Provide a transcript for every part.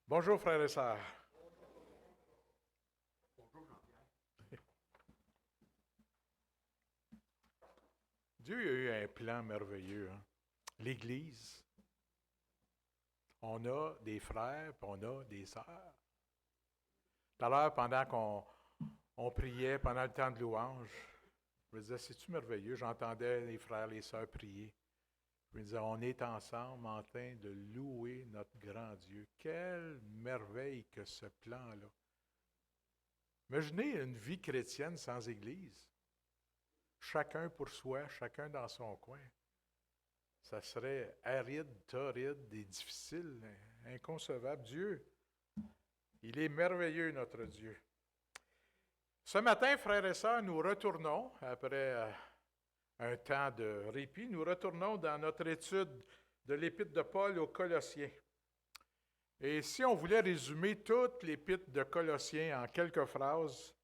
Bonjour frères et sœurs. Dieu a eu un plan merveilleux, hein. L'Église, on a des frères et on a des sœurs. Tout à l'heure, pendant qu'on priait, pendant le temps de louange, je me disais, c'est-tu merveilleux? J'entendais les frères et les sœurs prier. Je me disais, on est ensemble en train de louer notre grand Dieu. Quelle merveille que ce plan-là. Imaginez une vie chrétienne sans Église. Chacun pour soi, chacun dans son coin. Ça serait aride, torride et difficile, inconcevable. Dieu, il est merveilleux, notre Dieu. Ce matin, frères et sœurs, nous retournons, après un temps de répit, nous retournons dans notre étude de l'Épître de Paul aux Colossiens. Et si on voulait résumer toute l'Épître de Colossiens en quelques phrases,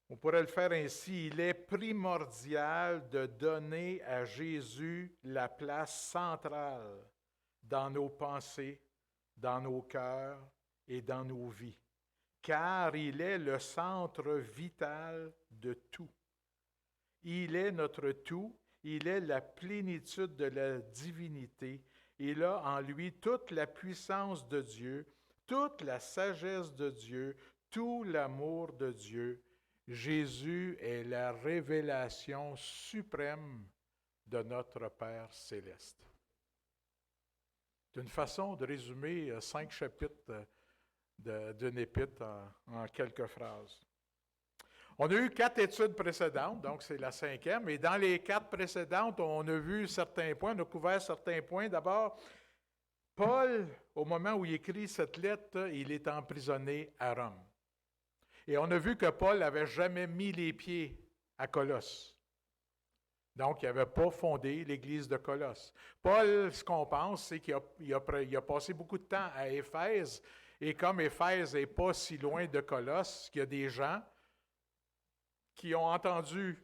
on pourrait le faire ainsi. Il est primordial de donner à Jésus la place centrale dans nos pensées, dans nos cœurs et dans nos vies, car il est le centre vital de tout. Il est notre tout, il est la plénitude de la divinité. Il a en lui toute la puissance de Dieu, toute la sagesse de Dieu, tout l'amour de Dieu. Jésus est la révélation suprême de notre Père céleste. C'est une façon de résumer 5 chapitres d'une épître en quelques phrases. On a eu 4 études précédentes, donc c'est la 5e, et dans les 4 précédentes, on a vu certains points, on a couvert certains points. D'abord, Paul, au moment où il écrit cette lettre, il est emprisonné à Rome. Et on a vu que Paul n'avait jamais mis les pieds à Colosse. Donc, il n'avait pas fondé l'église de Colosse. Paul, ce qu'on pense, c'est qu'il a passé beaucoup de temps à Éphèse, et comme Éphèse n'est pas si loin de Colosse, qu'il y a des gens qui ont entendu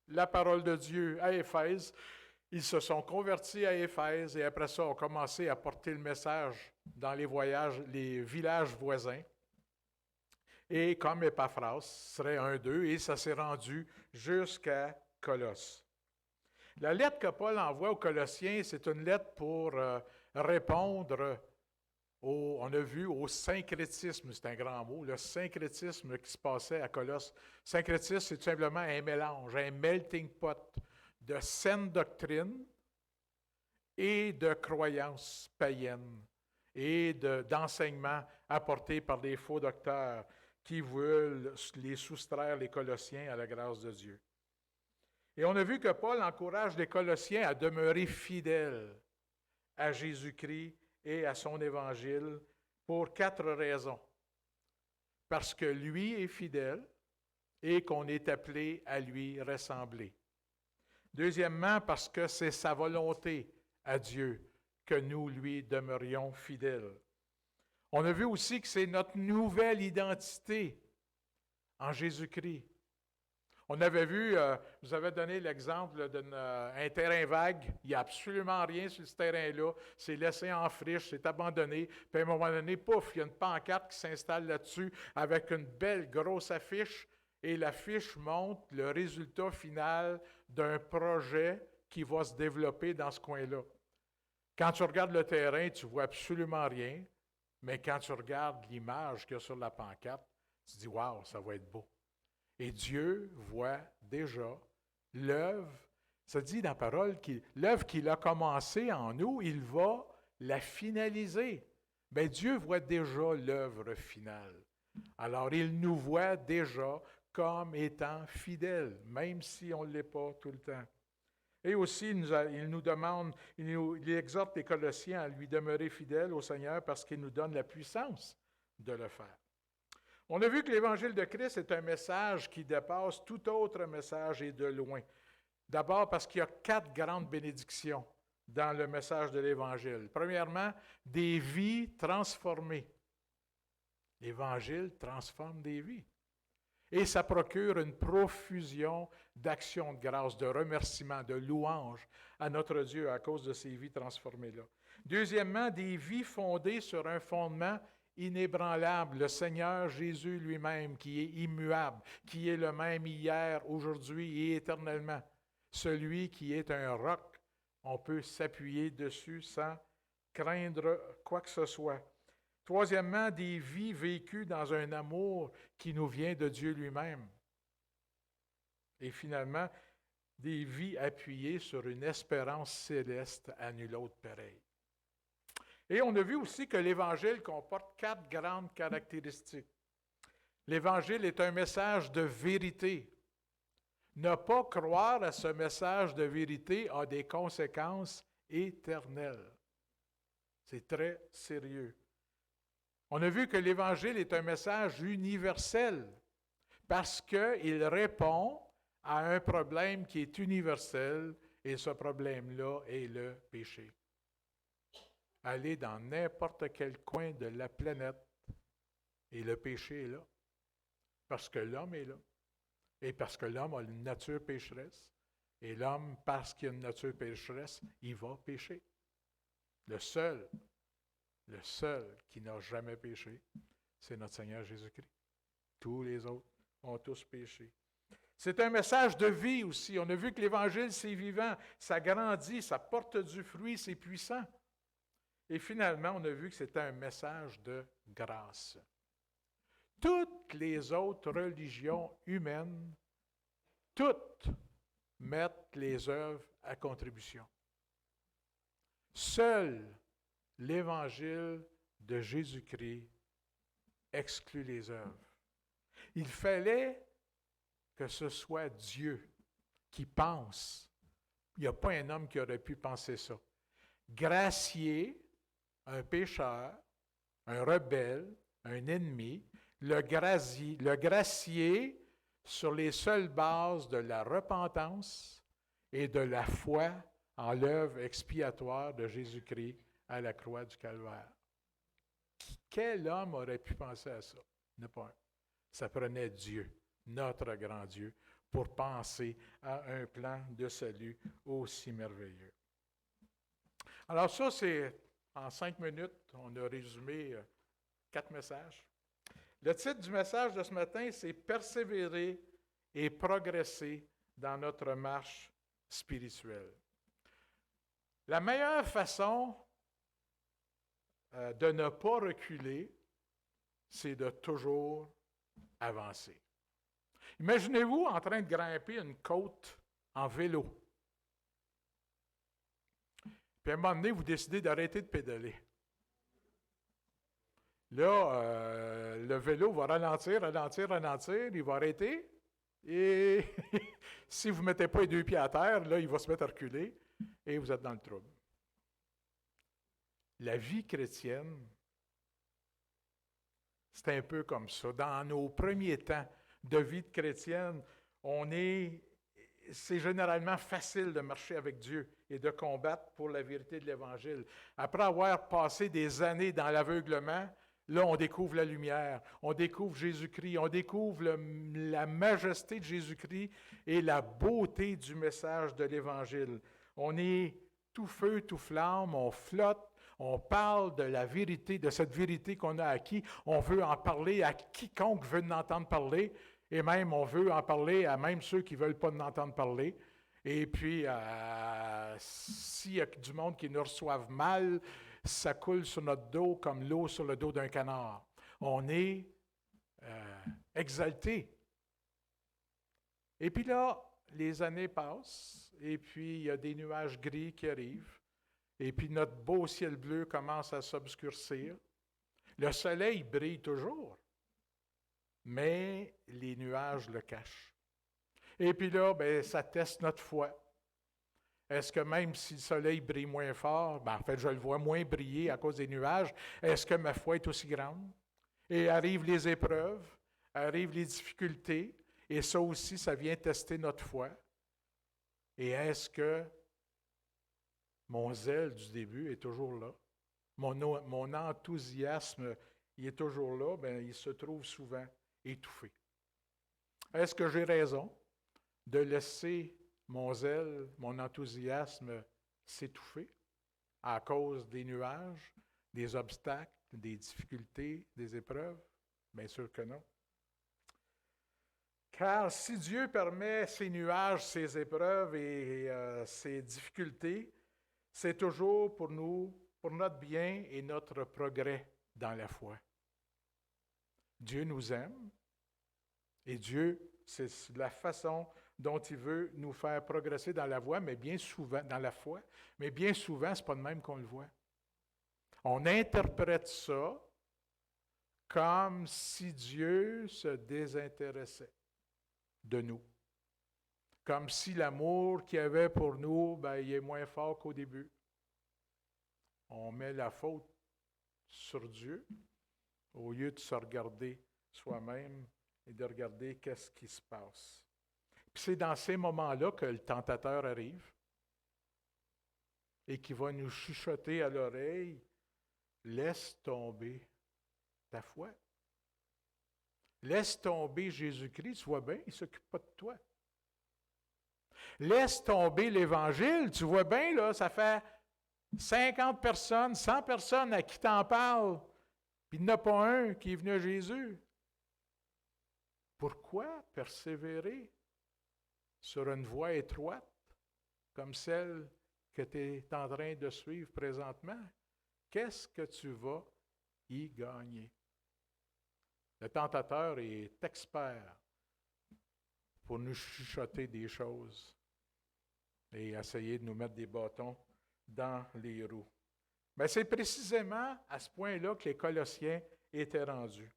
la parole de Dieu à Éphèse, ils se sont convertis à Éphèse, et après ça, ont commencé à porter le message dans les villages voisins. Et comme Épaphras serait un d'eux, et ça s'est rendu jusqu'à Colosse. La lettre que Paul envoie aux Colossiens, c'est une lettre pour répondre on a vu au syncrétisme, c'est un grand mot, le syncrétisme qui se passait à Colosse. Syncrétisme, c'est tout simplement un mélange, un melting pot de saine doctrine et de croyances païennes et d'enseignements apportés par des faux docteurs qui veulent les soustraire, les Colossiens, à la grâce de Dieu. Et on a vu que Paul encourage les Colossiens à demeurer fidèles à Jésus-Christ et à son évangile pour 4 raisons. Parce que lui est fidèle et qu'on est appelé à lui ressembler. Deuxièmement, parce que c'est sa volonté à Dieu que nous lui demeurions fidèles. On a vu aussi que c'est notre nouvelle identité en Jésus-Christ. On avait vu, je vous avais donné l'exemple d'un terrain vague. Il n'y a absolument rien sur ce terrain-là. C'est laissé en friche, c'est abandonné. Puis à un moment donné, pouf, il y a une pancarte qui s'installe là-dessus avec une belle grosse affiche. Et l'affiche montre le résultat final d'un projet qui va se développer dans ce coin-là. Quand tu regardes le terrain, tu ne vois absolument rien. Mais quand tu regardes l'image qu'il y a sur la pancarte, tu te dis « Wow, ça va être beau ». Et Dieu voit déjà l'œuvre, ça dit dans la parole, l'œuvre qu'il a commencée en nous, il va la finaliser. Mais Dieu voit déjà l'œuvre finale. Alors, il nous voit déjà comme étant fidèles, même si on ne l'est pas tout le temps. Et aussi, il nous demande, il exhorte les Colossiens à lui demeurer fidèles au Seigneur parce qu'il nous donne la puissance de le faire. On a vu que l'Évangile de Christ est un message qui dépasse tout autre message et de loin. D'abord parce qu'il y a 4 grandes bénédictions dans le message de l'Évangile. Premièrement, des vies transformées. L'Évangile transforme des vies. Et ça procure une profusion d'actions de grâce, de remerciements, de louanges à notre Dieu à cause de ces vies transformées-là. Deuxièmement, des vies fondées sur un fondement inébranlable, le Seigneur Jésus lui-même, qui est immuable, qui est le même hier, aujourd'hui et éternellement. Celui qui est un roc, on peut s'appuyer dessus sans craindre quoi que ce soit. Troisièmement, des vies vécues dans un amour qui nous vient de Dieu lui-même. Et finalement, des vies appuyées sur une espérance céleste à nul autre pareil. Et on a vu aussi que l'Évangile comporte 4 grandes caractéristiques. L'Évangile est un message de vérité. Ne pas croire à ce message de vérité a des conséquences éternelles. C'est très sérieux. On a vu que l'Évangile est un message universel parce qu'il répond à un problème qui est universel et ce problème-là est le péché. Allez dans n'importe quel coin de la planète et le péché est là. Parce que l'homme est là. Et parce que l'homme a une nature pécheresse. Et l'homme, parce qu'il a une nature pécheresse, il va pécher. Le seul qui n'a jamais péché, c'est notre Seigneur Jésus-Christ. Tous les autres ont tous péché. C'est un message de vie aussi. On a vu que l'Évangile, c'est vivant, ça grandit, ça porte du fruit, c'est puissant. Et finalement, on a vu que c'était un message de grâce. Toutes les autres religions humaines, toutes mettent les œuvres à contribution. Seul l'Évangile de Jésus-Christ exclut les œuvres. Il fallait que ce soit Dieu qui pense. Il n'y a pas un homme qui aurait pu penser ça. Gracier un pécheur, un rebelle, un ennemi, le gracier sur les seules bases de la repentance et de la foi en l'œuvre expiatoire de Jésus-Christ à la croix du Calvaire. Quel homme aurait pu penser à ça? Il n'y en a pas un. Ça prenait Dieu, notre grand Dieu, pour penser à un plan de salut aussi merveilleux. Alors ça, c'est en 5 minutes, on a résumé 4 messages. Le titre du message de ce matin, c'est « Persévérer et progresser dans notre marche spirituelle ». La meilleure façon de ne pas reculer, c'est de toujours avancer. Imaginez-vous en train de grimper une côte en vélo. Puis à un moment donné, vous décidez d'arrêter de pédaler. Là, le vélo va ralentir, il va arrêter. Et si vous ne mettez pas les 2 pieds à terre, là, il va se mettre à reculer et vous êtes dans le trouble. La vie chrétienne, c'est un peu comme ça. Dans nos premiers temps de vie de chrétienne, c'est généralement facile de marcher avec Dieu et de combattre pour la vérité de l'Évangile. Après avoir passé des années dans l'aveuglement, là, on découvre la lumière, on découvre Jésus-Christ, on découvre la majesté de Jésus-Christ et la beauté du message de l'Évangile. On est tout feu, tout flamme, on flotte, on parle de la vérité, de cette vérité qu'on a acquis. On veut en parler à quiconque veut en entendre parler. Et même, on veut en parler à même ceux qui ne veulent pas en entendre parler. Et puis, s'il y a du monde qui nous reçoivent mal, ça coule sur notre dos comme l'eau sur le dos d'un canard. On est exalté. Et puis là, les années passent, et puis il y a des nuages gris qui arrivent, et puis notre beau ciel bleu commence à s'obscurcir. Le soleil brille toujours, mais les nuages le cachent. Et puis là, ça teste notre foi. Est-ce que même si le soleil brille moins fort, en fait, je le vois moins briller à cause des nuages, est-ce que ma foi est aussi grande? Et arrivent les épreuves, arrivent les difficultés, et ça aussi, ça vient tester notre foi. Et est-ce que mon zèle du début est toujours là? Mon enthousiasme, il est toujours là, il se trouve souvent étouffé. Est-ce que j'ai raison de laisser mon zèle, mon enthousiasme s'étouffer? à cause des nuages, des obstacles, des difficultés, des épreuves? Bien sûr que non. Car si Dieu permet ces nuages, ces épreuves et ces difficultés, c'est toujours pour nous, pour notre bien et notre progrès dans la foi. Dieu nous aime et Dieu, c'est la façon dont il veut nous faire progresser dans la voie, mais bien souvent, dans la foi, mais bien souvent, ce n'est pas de même qu'on le voit. On interprète ça comme si Dieu se désintéressait de nous. Comme si l'amour qu'il avait pour nous, il est moins fort qu'au début. On met la faute sur Dieu au lieu de se regarder soi-même et de regarder qu'est-ce qui se passe. Puis c'est dans ces moments-là que le tentateur arrive et qui va nous chuchoter à l'oreille, « Laisse tomber ta foi. Laisse tomber Jésus-Christ, tu vois bien, il ne s'occupe pas de toi. Laisse tomber l'Évangile, tu vois bien, là, ça fait 50 personnes, 100 personnes à qui t'en parles, puis il n'y en a pas un qui est venu à Jésus. Pourquoi persévérer sur une voie étroite comme celle que tu es en train de suivre présentement? Qu'est-ce que tu vas y gagner? Le tentateur est expert pour nous chuchoter des choses et essayer de nous mettre des bâtons dans les roues. Mais c'est précisément à ce point-là que les Colossiens étaient rendus.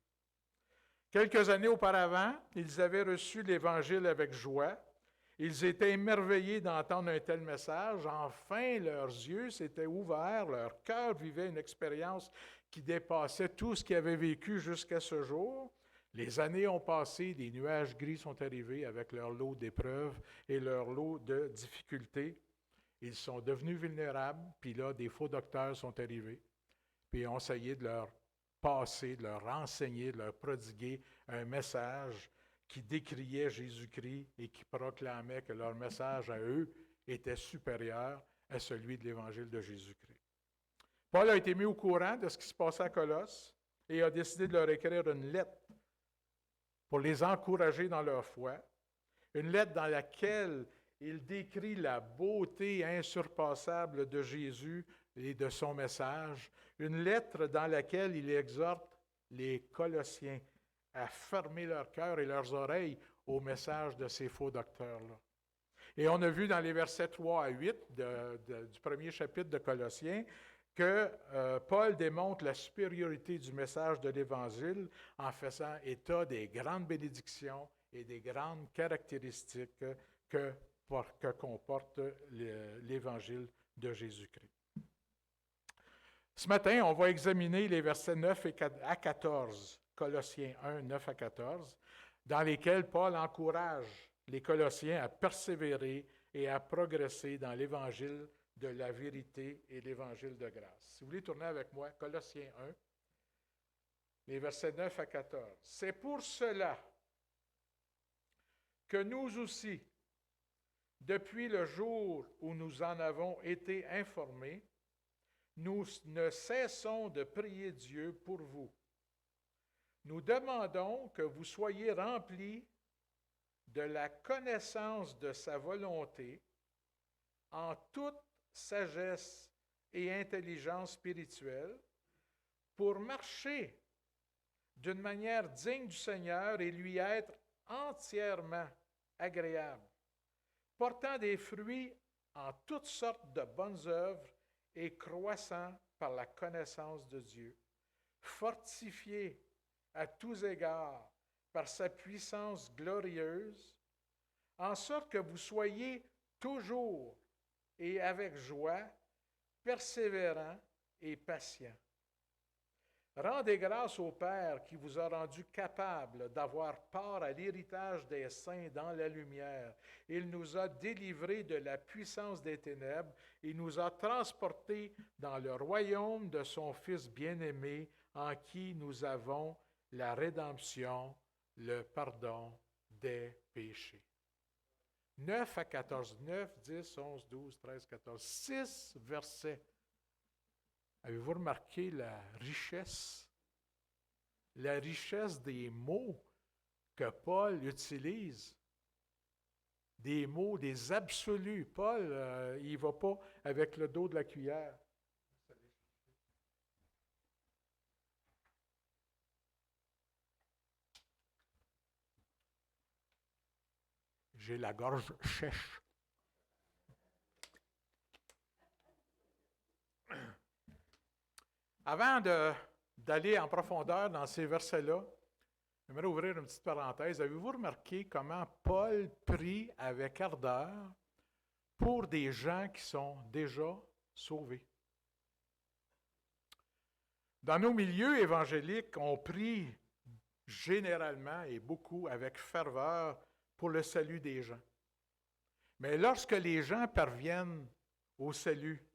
Quelques années auparavant, ils avaient reçu l'Évangile avec joie. Ils étaient émerveillés d'entendre un tel message. Enfin, leurs yeux s'étaient ouverts, leur cœur vivait une expérience qui dépassait tout ce qu'ils avaient vécu jusqu'à ce jour. Les années ont passé, des nuages gris sont arrivés avec leur lot d'épreuves et leur lot de difficultés. Ils sont devenus vulnérables, puis là, des faux docteurs sont arrivés, puis ont essayé de leur passer, de leur enseigner, de leur prodiguer un message qui décriait Jésus-Christ et qui proclamait que leur message à eux était supérieur à celui de l'Évangile de Jésus-Christ. Paul a été mis au courant de ce qui se passait à Colosse et a décidé de leur écrire une lettre pour les encourager dans leur foi, une lettre dans laquelle il décrit la beauté insurpassable de Jésus et de son message, une lettre dans laquelle il exhorte les Colossiens à fermer leur cœur et leurs oreilles au message de ces faux docteurs-là. Et on a vu dans les versets 3 à 8 du premier chapitre de Colossiens que Paul démontre la supériorité du message de l'Évangile en faisant état des grandes bénédictions et des grandes caractéristiques que comporte l'Évangile de Jésus-Christ. Ce matin, on va examiner les versets 9 à 14, Colossiens 1, 9 à 14, dans lesquels Paul encourage les Colossiens à persévérer et à progresser dans l'Évangile de la vérité et l'Évangile de grâce. Si vous voulez tourner avec moi, Colossiens 1, les versets 9 à 14. « C'est pour cela que nous aussi, depuis le jour où nous en avons été informés, nous ne cessons de prier Dieu pour vous. Nous demandons que vous soyez remplis de la connaissance de sa volonté en toute sagesse et intelligence spirituelle pour marcher d'une manière digne du Seigneur et lui être entièrement agréable, portant des fruits en toutes sortes de bonnes œuvres et croissant par la connaissance de Dieu, fortifié à tous égards par sa puissance glorieuse, en sorte que vous soyez toujours et avec joie, persévérants et patients. Rendez grâce au Père qui vous a rendu capable d'avoir part à l'héritage des saints dans la lumière. Il nous a délivrés de la puissance des ténèbres et nous a transportés dans le royaume de son Fils bien-aimé, en qui nous avons la rédemption, le pardon des péchés. 9 à 14, 9, 10, 11, 12, 13, 14, 6 versets Avez-vous remarqué la richesse des mots que Paul utilise? Des mots, des absolus. Paul, il ne va pas avec le dos de la cuillère. J'ai la gorge sèche. Avant d'aller en profondeur dans ces versets-là, j'aimerais ouvrir une petite parenthèse. Avez-vous remarqué comment Paul prie avec ardeur pour des gens qui sont déjà sauvés? Dans nos milieux évangéliques, on prie généralement et beaucoup avec ferveur pour le salut des gens. Mais lorsque les gens parviennent au salut,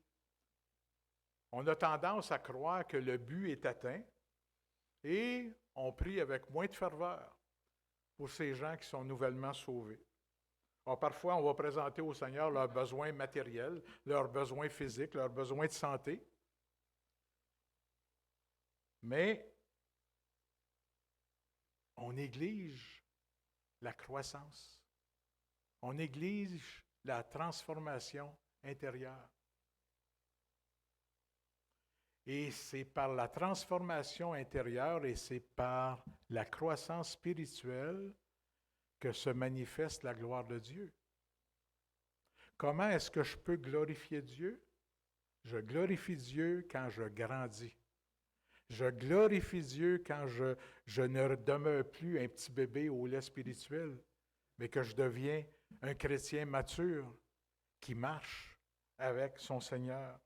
on a tendance à croire que le but est atteint et on prie avec moins de ferveur pour ces gens qui sont nouvellement sauvés. Alors, parfois, on va présenter au Seigneur leurs besoins matériels, leurs besoins physiques, leurs besoins de santé. Mais on néglige la croissance. On néglige la transformation intérieure. Et c'est par la transformation intérieure et c'est par la croissance spirituelle que se manifeste la gloire de Dieu. Comment est-ce que je peux glorifier Dieu? Je glorifie Dieu quand je grandis. Je glorifie Dieu quand je ne demeure plus un petit bébé au lait spirituel, mais que je deviens un chrétien mature qui marche avec son Seigneur.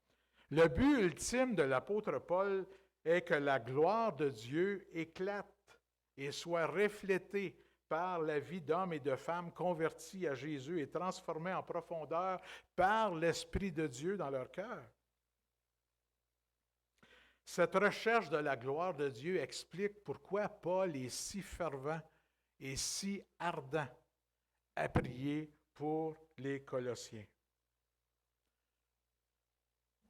Le but ultime de l'apôtre Paul est que la gloire de Dieu éclate et soit reflétée par la vie d'hommes et de femmes convertis à Jésus et transformés en profondeur par l'Esprit de Dieu dans leur cœur. Cette recherche de la gloire de Dieu explique pourquoi Paul est si fervent et si ardent à prier pour les Colossiens.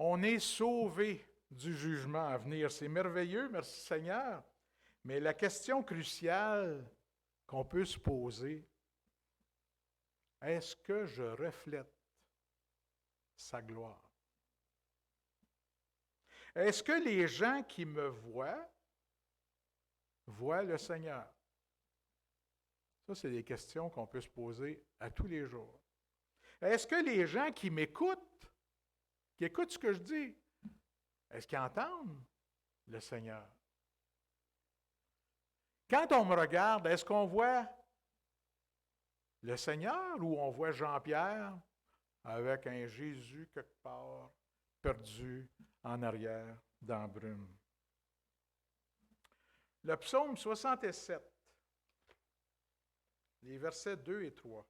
On est sauvé du jugement à venir. C'est merveilleux, merci Seigneur. Mais la question cruciale qu'on peut se poser, est-ce que je reflète sa gloire? Est-ce que les gens qui me voient le Seigneur? Ça, c'est des questions qu'on peut se poser à tous les jours. Est-ce que les gens qui m'écoutent, qui écoutent ce que je dis, est-ce qu'ils entendent le Seigneur? Quand on me regarde, est-ce qu'on voit le Seigneur ou on voit Jean-Pierre avec un Jésus quelque part perdu en arrière dans la brume? Le psaume 67, les versets 2 et 3.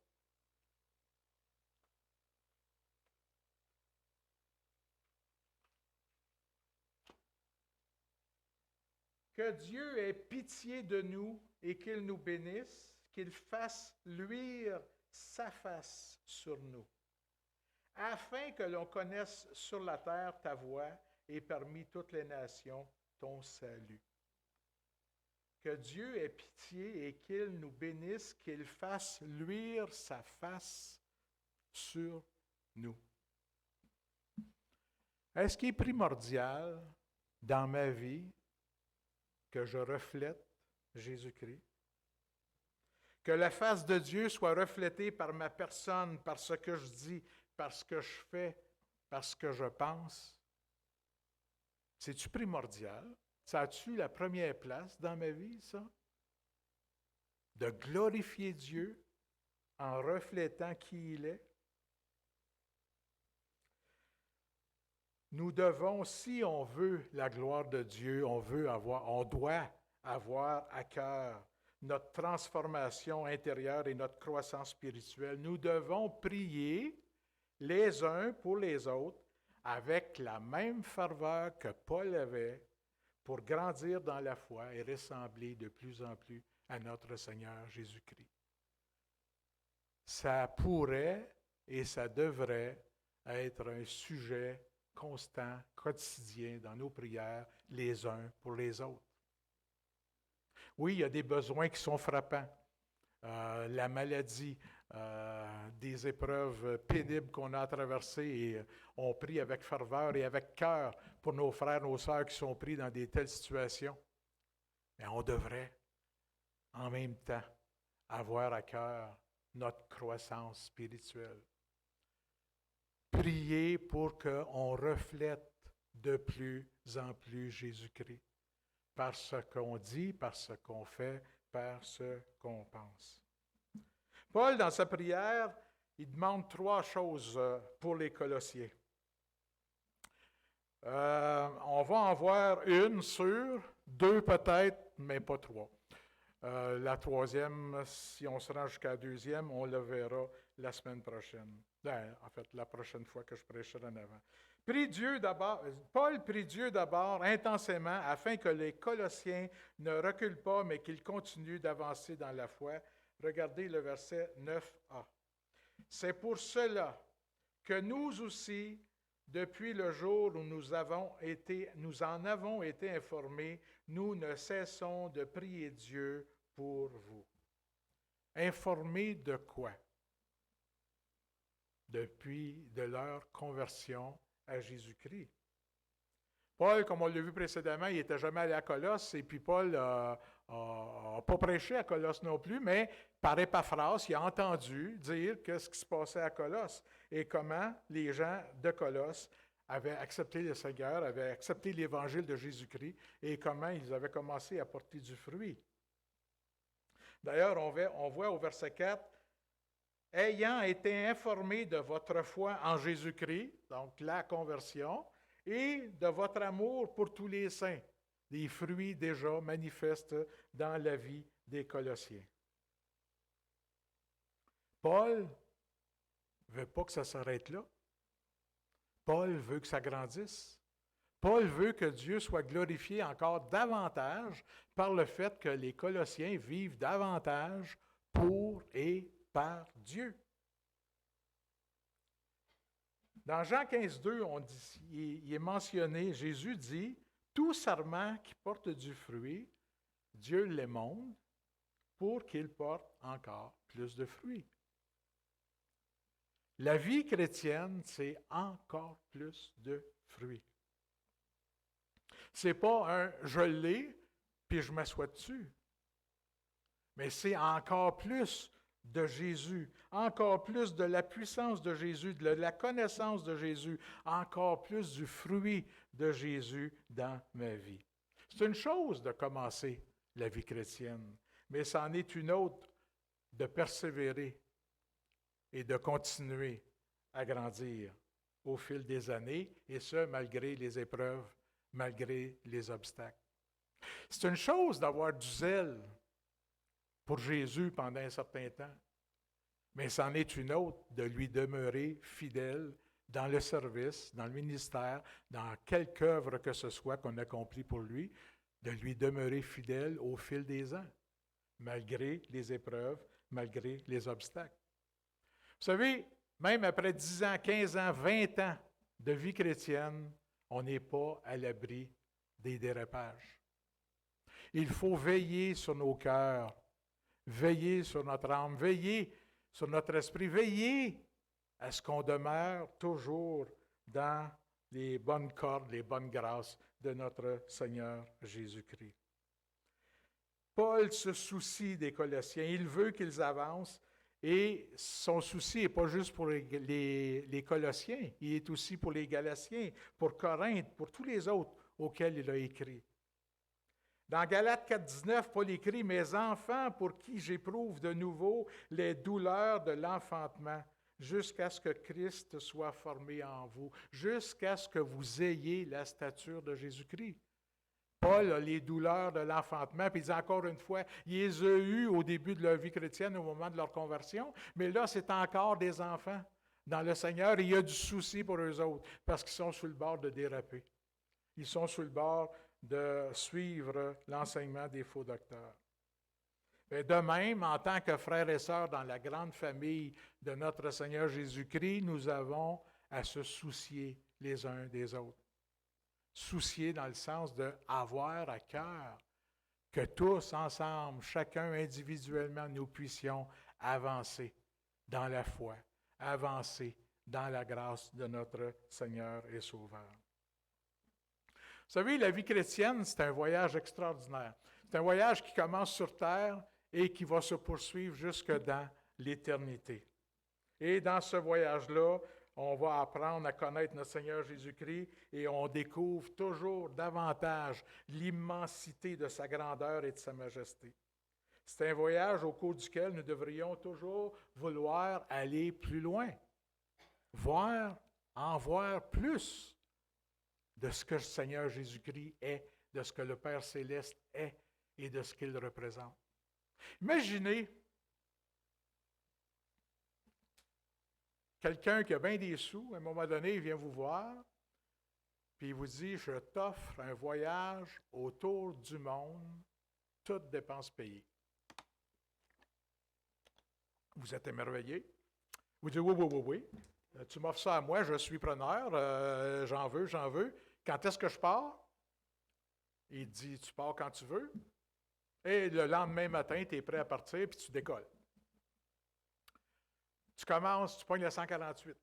Que Dieu ait pitié de nous et qu'il nous bénisse, qu'il fasse luire sa face sur nous, afin que l'on connaisse sur la terre ta voie et parmi toutes les nations ton salut. Que Dieu ait pitié et qu'il nous bénisse, qu'il fasse luire sa face sur nous. Est-ce qu'il est primordial dans ma vie que je reflète Jésus-Christ? Que la face de Dieu soit reflétée par ma personne, par ce que je dis, par ce que je fais, par ce que je pense? C'est-tu primordial? Ça a-tu la première place dans ma vie, ça? De glorifier Dieu en reflétant qui il est? Nous devons, si on veut la gloire de Dieu, on doit avoir à cœur notre transformation intérieure et notre croissance spirituelle. Nous devons prier les uns pour les autres avec la même ferveur que Paul avait pour grandir dans la foi et ressembler de plus en plus à notre Seigneur Jésus-Christ. Ça pourrait et ça devrait être un sujet constant, quotidien dans nos prières, les uns pour les autres. Oui, il y a des besoins qui sont frappants. La maladie, des épreuves pénibles qu'on a à traverser et on prie avec ferveur et avec cœur pour nos frères, nos sœurs qui sont pris dans des telles situations. Mais on devrait, en même temps, avoir à cœur notre croissance spirituelle. Prier pour qu'on reflète de plus en plus Jésus-Christ, par ce qu'on dit, par ce qu'on fait, par ce qu'on pense. Paul, dans sa prière, il demande 3 choses pour les Colossiens. On va en voir une sûre, 2 peut-être, mais pas 3. La 3e, si on se rend jusqu'à la 2e, on le verra la semaine prochaine. En fait, la prochaine fois que je prêcherai en avant. Paul prie Dieu d'abord intensément afin que les Colossiens ne reculent pas, mais qu'ils continuent d'avancer dans la foi. Regardez le verset 9a. C'est pour cela que nous aussi, depuis le jour où nous en avons été informés, nous ne cessons de prier Dieu pour vous. Informés de quoi? Depuis de leur conversion à Jésus-Christ. Paul, comme on l'a vu précédemment, il n'était jamais allé à Colosse, et puis Paul n'a pas prêché à Colosse non plus, mais par Épaphras, il a entendu dire ce qui se passait à Colosse et comment les gens de Colosse avaient accepté le Seigneur, avaient accepté l'Évangile de Jésus-Christ et comment ils avaient commencé à porter du fruit. D'ailleurs, on voit au verset 4, « Ayant été informés de votre foi en Jésus-Christ, donc la conversion, et de votre amour pour tous les saints, des fruits déjà manifestes dans la vie des Colossiens. » Paul ne veut pas que ça s'arrête là. Paul veut que ça grandisse. Paul veut que Dieu soit glorifié encore davantage par le fait que les Colossiens vivent davantage pour et par Dieu. Dans Jean 15,2, il est mentionné, Jésus dit, « Tout sarment qui porte du fruit, Dieu l'émonde pour qu'il porte encore plus de fruits. » La vie chrétienne, c'est encore plus de fruits. Ce n'est pas un « je l'ai, puis je m'assois dessus », mais c'est encore plus de Jésus, encore plus de la puissance de Jésus, de la connaissance de Jésus, encore plus du fruit de Jésus dans ma vie. C'est une chose de commencer la vie chrétienne, mais c'en est une autre de persévérer et de continuer à grandir au fil des années, et ce, malgré les épreuves, malgré les obstacles. C'est une chose d'avoir du zèle pour Jésus pendant un certain temps, mais c'en est une autre de lui demeurer fidèle dans le service, dans le ministère, dans quelque œuvre que ce soit qu'on accomplit pour lui, de lui demeurer fidèle au fil des ans, malgré les épreuves, malgré les obstacles. Vous savez, même après 10 ans, 15 ans, 20 ans de vie chrétienne, on n'est pas à l'abri des dérapages. Il faut veiller sur nos cœurs, veiller sur notre âme, veiller sur notre esprit, veiller à ce qu'on demeure toujours dans les bonnes cordes, les bonnes grâces de notre Seigneur Jésus-Christ. Paul se soucie des Colossiens, il veut qu'ils avancent, et son souci n'est pas juste pour les Colossiens, il est aussi pour les Galatiens, pour Corinthe, pour tous les autres auxquels il a écrit. Dans Galates 4,19, Paul écrit « Mes enfants, pour qui j'éprouve de nouveau les douleurs de l'enfantement, jusqu'à ce que Christ soit formé en vous, jusqu'à ce que vous ayez la stature de Jésus-Christ. » Paul a les douleurs de l'enfantement, puis il dit encore une fois, il les a eues au début de leur vie chrétienne, au moment de leur conversion, mais là, c'est encore des enfants dans le Seigneur, et il y a du souci pour eux autres, parce qu'ils sont sur le bord de déraper. Ils sont sur le bord de suivre l'enseignement des faux docteurs. Et de même, en tant que frères et sœurs dans la grande famille de notre Seigneur Jésus-Christ, nous avons à se soucier les uns des autres. Soucier dans le sens d'avoir à cœur que tous ensemble, chacun individuellement, nous puissions avancer dans la foi, avancer dans la grâce de notre Seigneur et Sauveur. Vous savez, la vie chrétienne, c'est un voyage extraordinaire. C'est un voyage qui commence sur terre et qui va se poursuivre jusque dans l'éternité. Et dans ce voyage-là, on va apprendre à connaître notre Seigneur Jésus-Christ et on découvre toujours davantage l'immensité de sa grandeur et de sa majesté. C'est un voyage au cours duquel nous devrions toujours vouloir aller plus loin, en voir plus de ce que le Seigneur Jésus-Christ est, de ce que le Père Céleste est et de ce qu'il représente. Imaginez quelqu'un qui a bien des sous, à un moment donné, il vient vous voir, puis il vous dit, je t'offre un voyage autour du monde, toutes dépenses payées. Vous êtes émerveillé. Vous dites, oui. Tu m'offres ça à moi, je suis preneur, j'en veux. Quand est-ce que je pars? Il dit, tu pars quand tu veux. Et le lendemain matin, tu es prêt à partir, puis tu décolles. Tu commences, tu pognes le 148.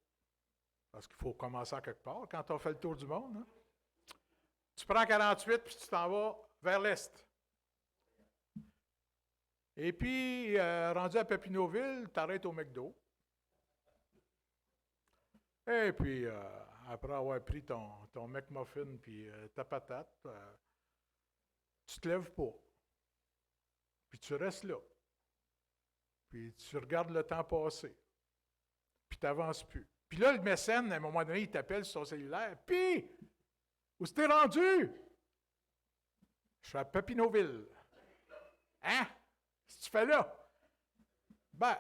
Parce qu'il faut commencer à quelque part quand on fait le tour du monde. Hein? Tu prends 48, puis tu t'en vas vers l'est. Et puis, rendu à Papineauville, tu arrêtes au McDo. Et puis, après avoir pris ton McMuffin puis ta patate, tu ne te lèves pas. Puis tu restes là. Puis tu regardes le temps passer. Puis tu n'avances plus. Puis là, le mécène, à un moment donné, il t'appelle sur son cellulaire. Puis, où t'es rendu? Je suis à Papineauville. Hein? Qu'est-ce que tu fais là? Ben,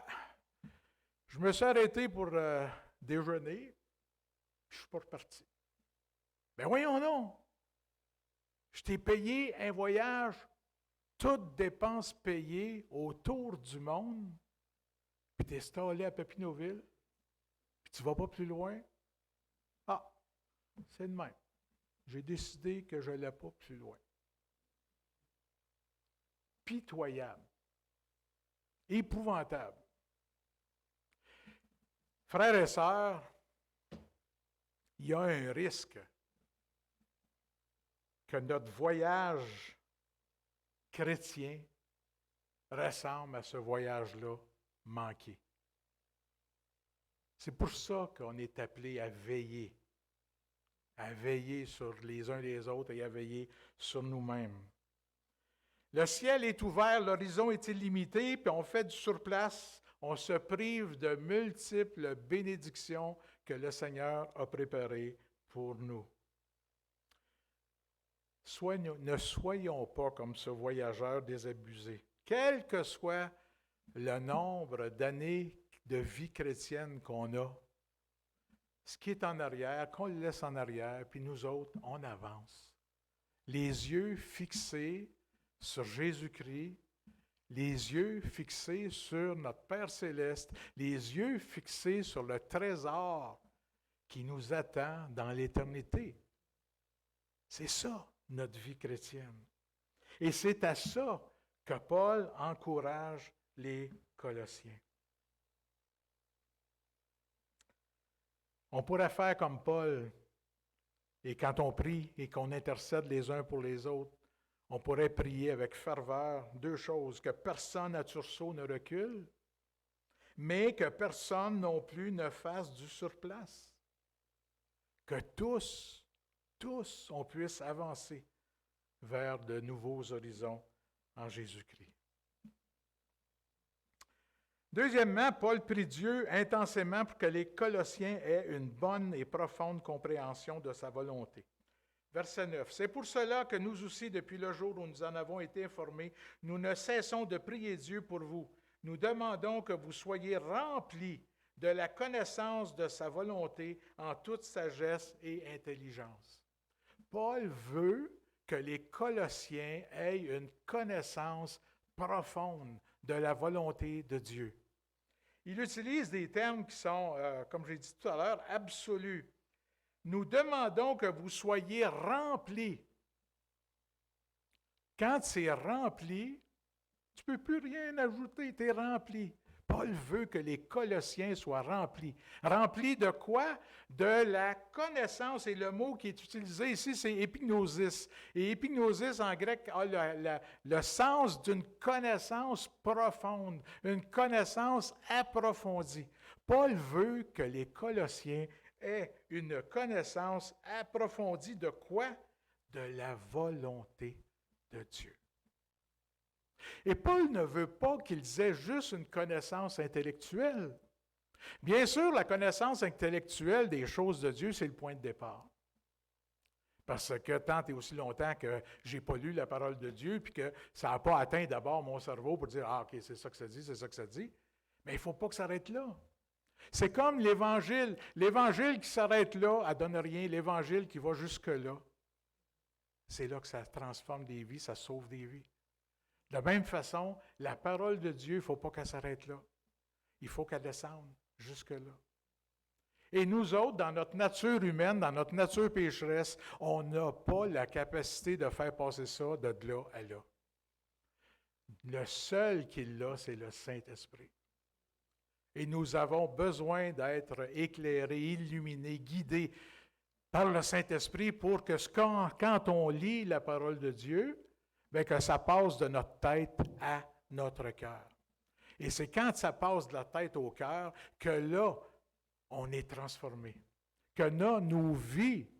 je me suis arrêté pour déjeuner. Je ne suis pas reparti. Ben voyons non. Je t'ai payé un voyage, toutes dépenses payées autour du monde, puis tu es installé à Papineauville, puis tu ne vas pas plus loin. Ah, c'est de même. J'ai décidé que je n'allais pas plus loin. Pitoyable. Épouvantable. Frères et sœurs, il y a un risque que notre voyage chrétien ressemble à ce voyage-là manqué. C'est pour ça qu'on est appelé à veiller sur les uns les autres et à veiller sur nous-mêmes. Le ciel est ouvert, l'horizon est illimité, puis on fait du surplace, on se prive de multiples bénédictions que le Seigneur a préparées pour nous. Ne soyons pas comme ce voyageur désabusé. Quel que soit le nombre d'années de vie chrétienne qu'on a, ce qui est en arrière, qu'on le laisse en arrière, puis nous autres, on avance. Les yeux fixés sur Jésus-Christ, les yeux fixés sur notre Père Céleste, les yeux fixés sur le trésor qui nous attend dans l'éternité. C'est ça, notre vie chrétienne. Et c'est à ça que Paul encourage les Colossiens. On pourrait faire comme Paul, et quand on prie et qu'on intercède les uns pour les autres, on pourrait prier avec ferveur deux choses, que personne à sursaut ne recule, mais que personne non plus ne fasse du surplace. Que tous, on puisse avancer vers de nouveaux horizons en Jésus-Christ. Deuxièmement, Paul prie Dieu intensément pour que les Colossiens aient une bonne et profonde compréhension de sa volonté. Verset 9. C'est pour cela que nous aussi, depuis le jour où nous en avons été informés, nous ne cessons de prier Dieu pour vous. Nous demandons que vous soyez remplis de la connaissance de sa volonté en toute sagesse et intelligence. Paul veut que les Colossiens aient une connaissance profonde de la volonté de Dieu. Il utilise des termes qui sont, comme j'ai dit tout à l'heure, absolus. nous demandons que vous soyez remplis. Quand c'est rempli, tu ne peux plus rien ajouter, tu es rempli. Paul veut que les Colossiens soient remplis. Remplis de quoi? De la connaissance. Et le mot qui est utilisé ici, c'est épignosis. Et épignosis en grec a le sens d'une connaissance profonde, une connaissance approfondie. Paul veut que les Colossiens aient une connaissance approfondie de quoi? De la volonté de Dieu. Et Paul ne veut pas qu'ils aient juste une connaissance intellectuelle. Bien sûr, la connaissance intellectuelle des choses de Dieu, c'est le point de départ. Parce que tant et aussi longtemps que je n'ai pas lu la parole de Dieu, puis que ça n'a pas atteint d'abord mon cerveau pour dire « Ah, OK, c'est ça que ça dit, c'est ça que ça dit », mais il ne faut pas que ça s'arrête là. C'est comme l'Évangile. L'Évangile qui s'arrête là, elle ne donne rien. L'Évangile qui va jusque-là, c'est là que ça transforme des vies, ça sauve des vies. De la même façon, la parole de Dieu, il ne faut pas qu'elle s'arrête là. Il faut qu'elle descende jusque-là. Et nous autres, dans notre nature humaine, dans notre nature pécheresse, on n'a pas la capacité de faire passer ça de là à là. Le seul qui l'a, c'est le Saint-Esprit. Et nous avons besoin d'être éclairés, illuminés, guidés par le Saint-Esprit pour que quand on lit la parole de Dieu, bien, que ça passe de notre tête à notre cœur. Et c'est quand ça passe de la tête au cœur que là, on est transformé. Que là, nos vies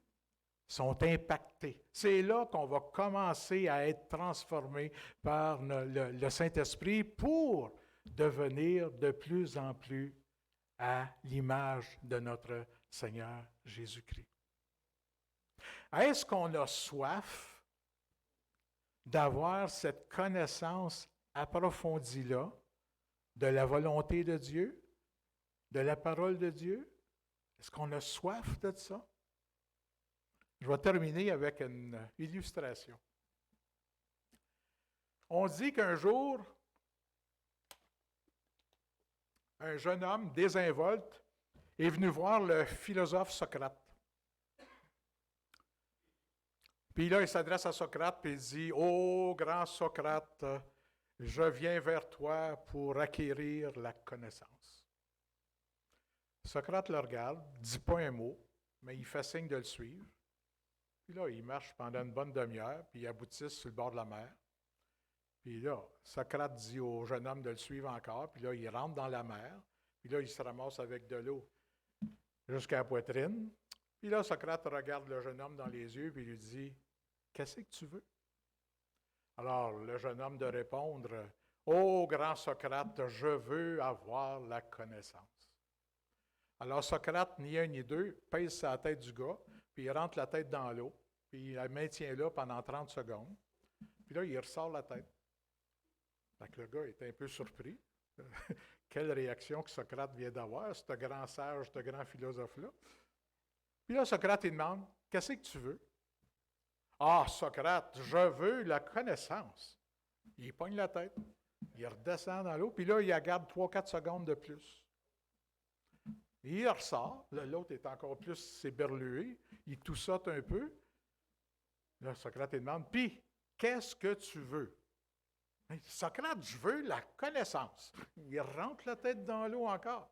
sont impactées. C'est là qu'on va commencer à être transformés par le Saint-Esprit pour devenir de plus en plus à l'image de notre Seigneur Jésus-Christ. Est-ce qu'on a soif d'avoir cette connaissance approfondie-là de la volonté de Dieu, de la parole de Dieu? Est-ce qu'on a soif de ça? Je vais terminer avec une illustration. On dit qu'un jour, un jeune homme désinvolte est venu voir le philosophe Socrate. Puis là, il s'adresse à Socrate et il dit « Ô grand Socrate, je viens vers toi pour acquérir la connaissance. » Socrate le regarde, ne dit pas un mot, mais il fait signe de le suivre. Puis là, il marche pendant une bonne demi-heure, puis il aboutit sur le bord de la mer. Puis là, Socrate dit au jeune homme de le suivre encore, puis là, il rentre dans la mer, puis là, il se ramasse avec de l'eau jusqu'à la poitrine. Puis là, Socrate regarde le jeune homme dans les yeux, puis il lui dit « Qu'est-ce que tu veux? » Alors, le jeune homme de répondre « Ô grand Socrate, je veux avoir la connaissance. » Alors, Socrate, ni un ni deux, pèse sa tête du gars, puis il rentre la tête dans l'eau, puis il la maintient là pendant 30 secondes. Puis là, il ressort la tête. Fait que le gars est un peu surpris. Quelle réaction que Socrate vient d'avoir, ce grand sage, ce grand philosophe-là. Puis là, Socrate, il demande, « Qu'est-ce que tu veux? » « Ah, Socrate, je veux la connaissance. » Il pogne la tête, il redescend dans l'eau, puis là, il la garde 3-4 secondes de plus. Il ressort, l'autre est encore plus s'éberlué, il toussote un peu. Là, Socrate, il demande, « Puis, qu'est-ce que tu veux? » Socrate, je veux la connaissance. Il rentre la tête dans l'eau encore.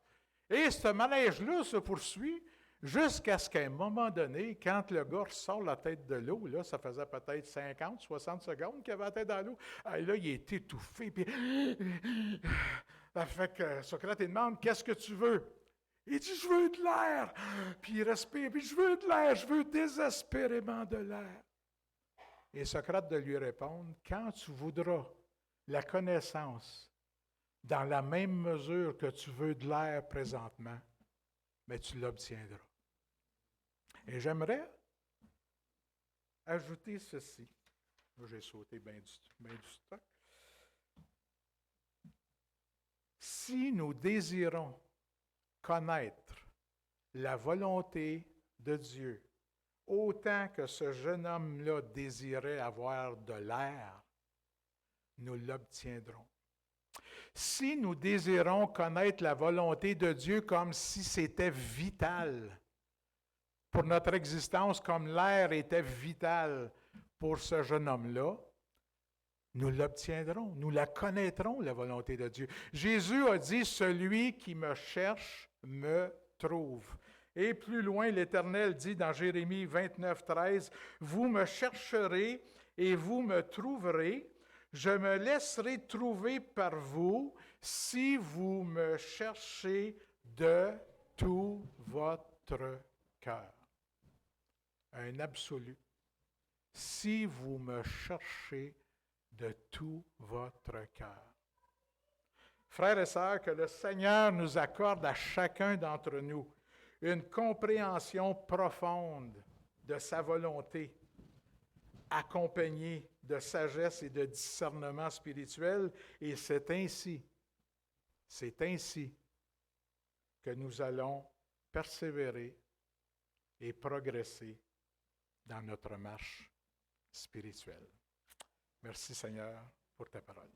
Et ce manège-là se poursuit jusqu'à ce qu'à un moment donné, quand le gars ressort la tête de l'eau, là, ça faisait peut-être 50, 60 secondes qu'il avait la tête dans l'eau. Et là, il est étouffé. Puis, ça fait que Socrate il demande, « Qu'est-ce que tu veux? » Il dit, « Je veux de l'air. » Puis il respire, puis « Je veux de l'air, je veux désespérément de l'air. » Et Socrate de lui répondre, « Quand tu voudras la connaissance dans la même mesure que tu veux de l'air présentement, mais tu l'obtiendras. » Et j'aimerais ajouter ceci. J'ai sauté bien du stock. Si nous désirons connaître la volonté de Dieu, autant que ce jeune homme-là désirait avoir de l'air, nous l'obtiendrons. Si nous désirons connaître la volonté de Dieu comme si c'était vital pour notre existence comme l'air était vital pour ce jeune homme-là, nous l'obtiendrons, nous la connaîtrons, la volonté de Dieu. Jésus a dit, « Celui qui me cherche me trouve. » Et plus loin, l'Éternel dit dans Jérémie 29, 13, « Vous me chercherez et vous me trouverez. Je me laisserai trouver par vous si vous me cherchez de tout votre cœur. » Un absolu. Si vous me cherchez de tout votre cœur. Frères et sœurs, que le Seigneur nous accorde à chacun d'entre nous une compréhension profonde de sa volonté, accompagnée de sagesse et de discernement spirituel, et c'est ainsi que nous allons persévérer et progresser dans notre marche spirituelle. Merci Seigneur pour ta parole.